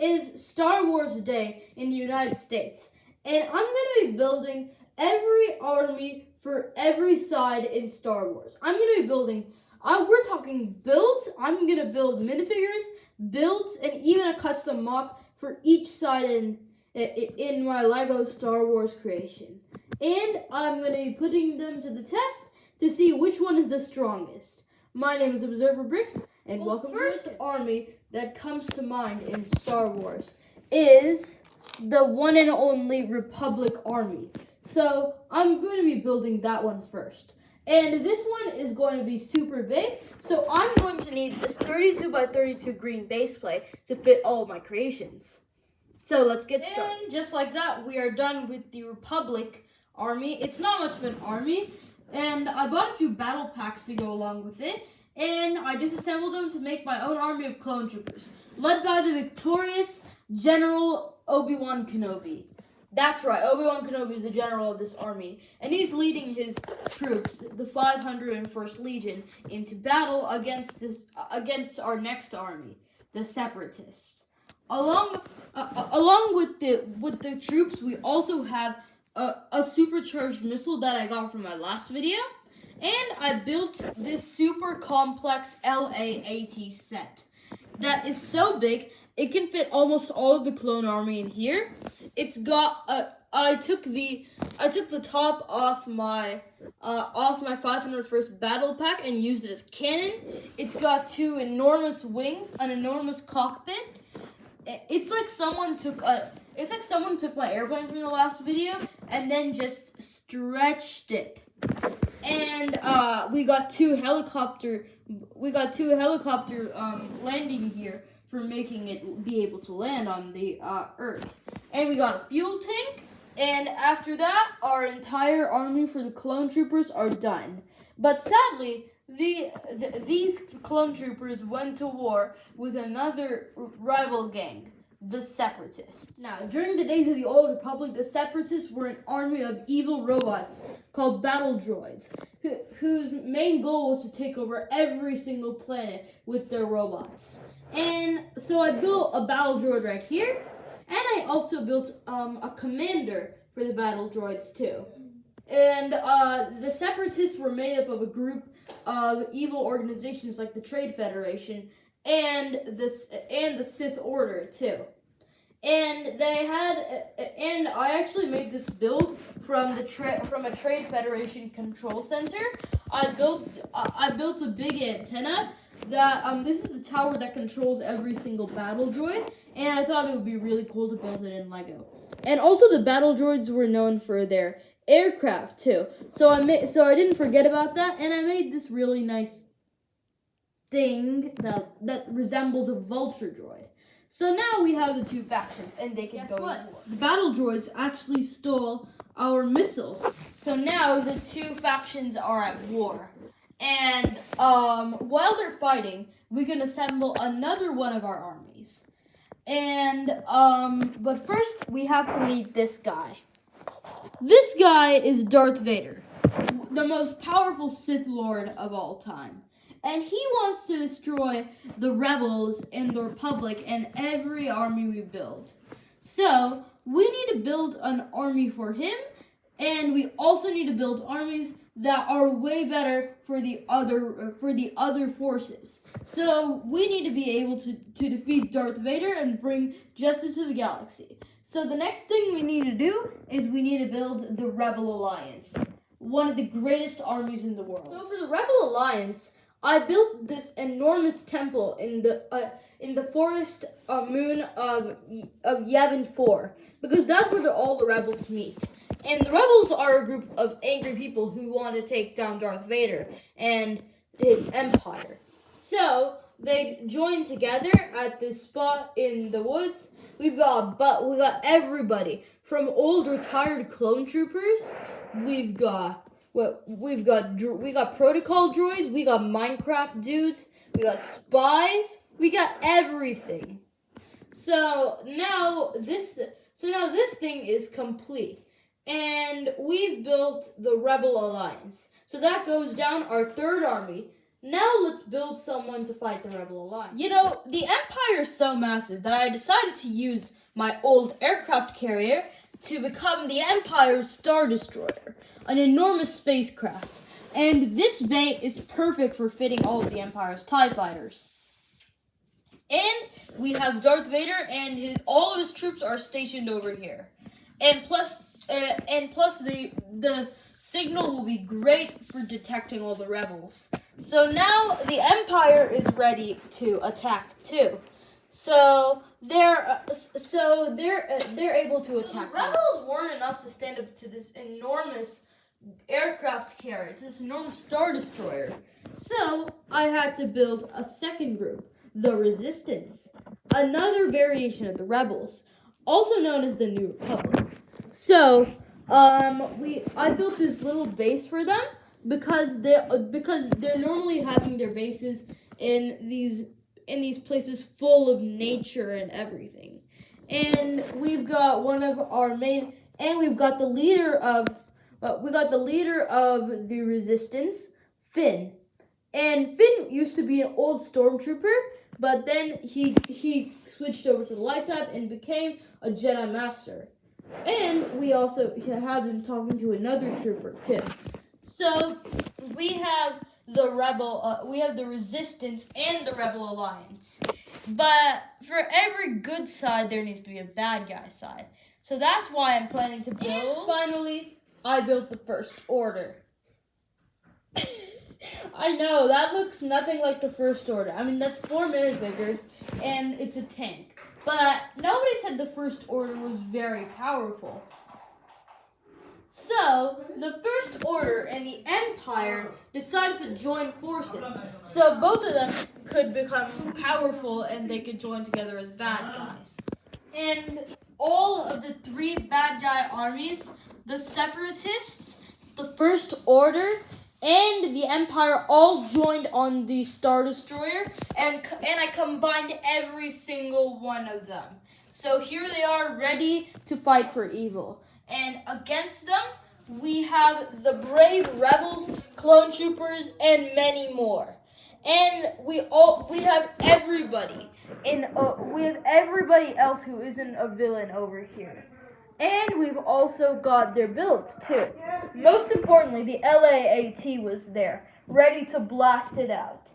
is Star Wars Day in the United States, and I'm going to be building every army for every side in Star Wars. I'm going to be building, we're talking builds. I'm going to build minifigures, builds, and even a custom mock for each side in my LEGO Star Wars creation. And I'm going to be putting them to the test to see which one is the strongest. My name is Observer Bricks, and welcome. The first army that comes to mind in Star Wars is the one and only Republic Army. So I'm going to be building that one first. And this one is going to be super big, so I'm going to need this 32 by 32 green base plate to fit all of my creations. So let's get started. And just like that, we are done with the Republic Army. It's not much of an army, and I bought a few battle packs to go along with it, and I disassembled them to make my own army of clone troopers, led by the victorious General Obi-Wan Kenobi. That's right, Obi-Wan Kenobi is the general of this army, and he's leading his troops, the 501st Legion, into battle against our next army, the Separatists. Along with the troops, we also have a supercharged missile that I got from my last video, and I built this super complex LAAT set that is so big it can fit almost all of the clone army in here. It's got I took the top off my 501st battle pack and used it as cannon. It's got two enormous wings, an enormous cockpit. It's like someone took my airplane from the last video and then just stretched it. And we got two helicopter landing gear for making it be able to land on the Earth. And we got a fuel tank. And after that, our entire army for the clone troopers are done. But sadly, these clone troopers went to war with another rival gang, the Separatists. Now, during the days of the Old Republic, the Separatists were an army of evil robots called battle droids, whose main goal was to take over every single planet with their robots. And so I built a battle droid right here, and I also built a commander for the battle droids too. And the Separatists were made up of a group of evil organizations like the Trade Federation and the Sith Order too. And I actually made this build from a Trade Federation control center. I built a big antenna that this is the tower that controls every single battle droid, and I thought it would be really cool to build it in LEGO. And also the battle droids were known for their aircraft too. So I didn't forget about that, and I made this really nice thing that resembles a vulture droid. So now we have the two factions, and they can go to war. The battle droids actually stole our missile. So now the two factions are at war. And while they're fighting, we can assemble another one of our armies. And but first we have to meet this guy. This guy is Darth Vader, the most powerful Sith Lord of all time. And he wants to destroy the rebels and the Republic and every army we build. So we need to build an army for him, and we also need to build armies that are way better for the other forces. So we need to be able to defeat Darth Vader and bring justice to the galaxy. So the next thing we need to do is we need to build the Rebel Alliance, one of the greatest armies in the world. So for the Rebel Alliance, I built this enormous temple in the forest moon of Yavin 4, because that's where all the rebels meet. And the rebels are a group of angry people who want to take down Darth Vader and his empire. So they join together at this spot in the woods. We got everybody from old retired clone troopers. We got protocol droids. We got Minecraft dudes. We got spies. We got everything. So now this thing is complete. And we've built the Rebel Alliance. So that goes down our third army, Now let's build someone to fight the Rebel Alliance. You know, the Empire is so massive that I decided to use my old aircraft carrier to become the Empire's Star Destroyer, an enormous spacecraft. And this bay is perfect for fitting all of the Empire's TIE fighters. And we have Darth Vader, and all of his troops are stationed over here. And plus the signal will be great for detecting all the rebels. So now the Empire is ready to attack too. So they're able to attack. The rebels weren't enough to stand up to this enormous aircraft carrier, to this enormous Star Destroyer. So I had to build a second group, the Resistance, another variation of the Rebels, also known as the New Republic. So I built this little base for them because they're normally having their bases in these places full of nature and everything. And we've got we've got the leader of the Resistance, Finn. And Finn used to be an old stormtrooper, but then he switched over to the light side and became a Jedi Master. And we also have him talking to another trooper too. So we have the Resistance and the Rebel Alliance. But for every good side, there needs to be a bad guy side. So that's why I'm planning to build. And finally, I built the First Order. I know, that looks nothing like the First Order. I mean, that's 4 minifigures, and it's a tank. But nobody said the First Order was very powerful. So, the First Order and the Empire decided to join forces. So both of them could become powerful and they could join together as bad guys. And all of the 3 bad guy armies, the Separatists, the First Order, and the Empire all joined on the Star Destroyer, and I combined every single one of them. So here they are, ready to fight for evil. And against them, we have the brave rebels, clone troopers, and many more. And we have everybody, we have everybody else who isn't a villain over here. And we've also got their builds, too. Most importantly, the LAAT was there, ready to blast it out.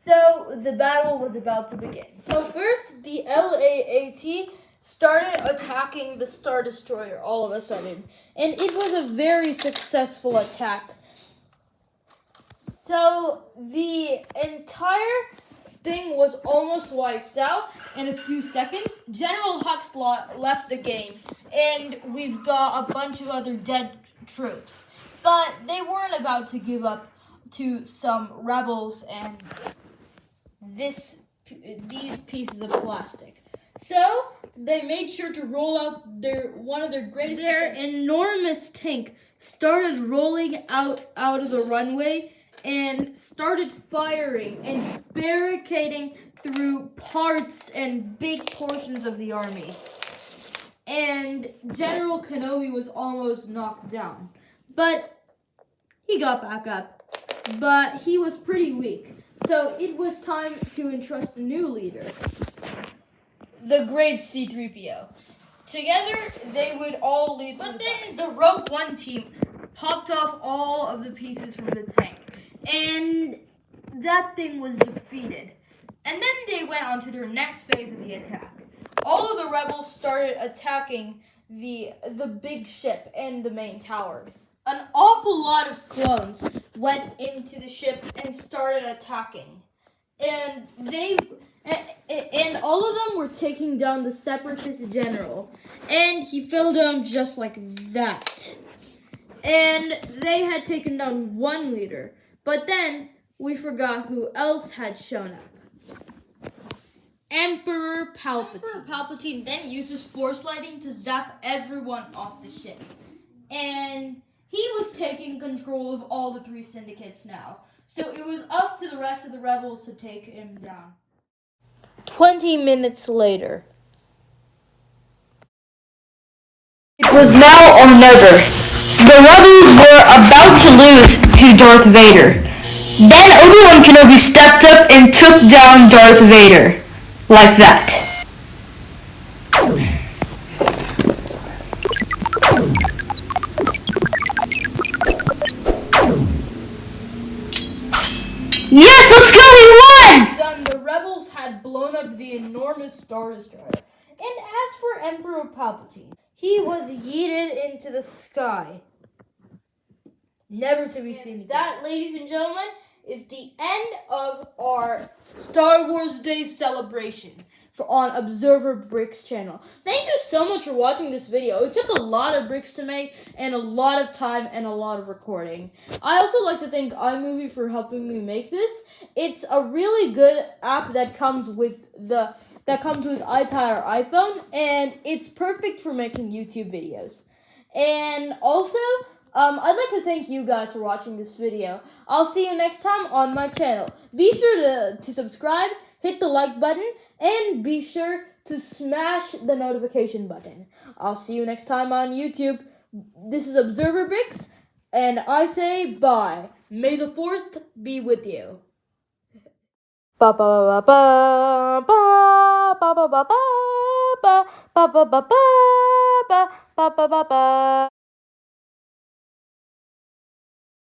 So, the battle was about to begin. So first, the LAAT started attacking the Star Destroyer all of a sudden. And it was a very successful attack. So, the entire thing was almost wiped out in a few seconds. General Hux left the game, and we've got a bunch of other dead troops. But they weren't about to give up to some rebels and these pieces of plastic. So they made sure to roll out one of their greatest. Their enormous tank started rolling out of the runway and started firing and barricading through parts and big portions of the army. And General Kenobi was almost knocked down. But he got back up. But he was pretty weak. So it was time to entrust a new leader, the great C-3PO. Together, they would all lead. But then the Rogue One team popped off all of the pieces from the tank. And that thing was defeated. And then they went on to their next phase of the attack. All of the rebels started attacking the big ship and the main towers. An awful lot of clones went into the ship and started attacking. And all of them were taking down the Separatist general. And he fell down just like that. And they had taken down one leader. But then we forgot who else had shown up. Emperor Palpatine. Emperor Palpatine then uses Force Lightning to zap everyone off the ship. And he was taking control of all the 3 syndicates now. So it was up to the rest of the rebels to take him down. 20 minutes later. It was now or never. The rebels were about to lose to Darth Vader. Then Obi-Wan Kenobi stepped up and took down Darth Vader. Like that. Yes, let's go, we won! Then the rebels had blown up the enormous Star Destroyer. And as for Emperor Palpatine, he was yeeted into the sky. Never to be seen again. That, ladies and gentlemen, is the end of our Star Wars Day celebration on Observer Bricks channel. Thank you so much for watching this video. It took a lot of bricks to make and a lot of time and a lot of recording. I also like to thank iMovie for helping me make this. It's a really good app that comes with iPad or iPhone, and it's perfect for making YouTube videos. And also, I'd like to thank you guys for watching this video. I'll see you next time on my channel. Be sure to subscribe, hit the like button, and be sure to smash the notification button. I'll see you next time on YouTube. This is Observer Bricks, and I say bye. May the Force be with you. Ba ba ba ba ba ba ba ba ba ba ba ba ba ba ba ba ba ba.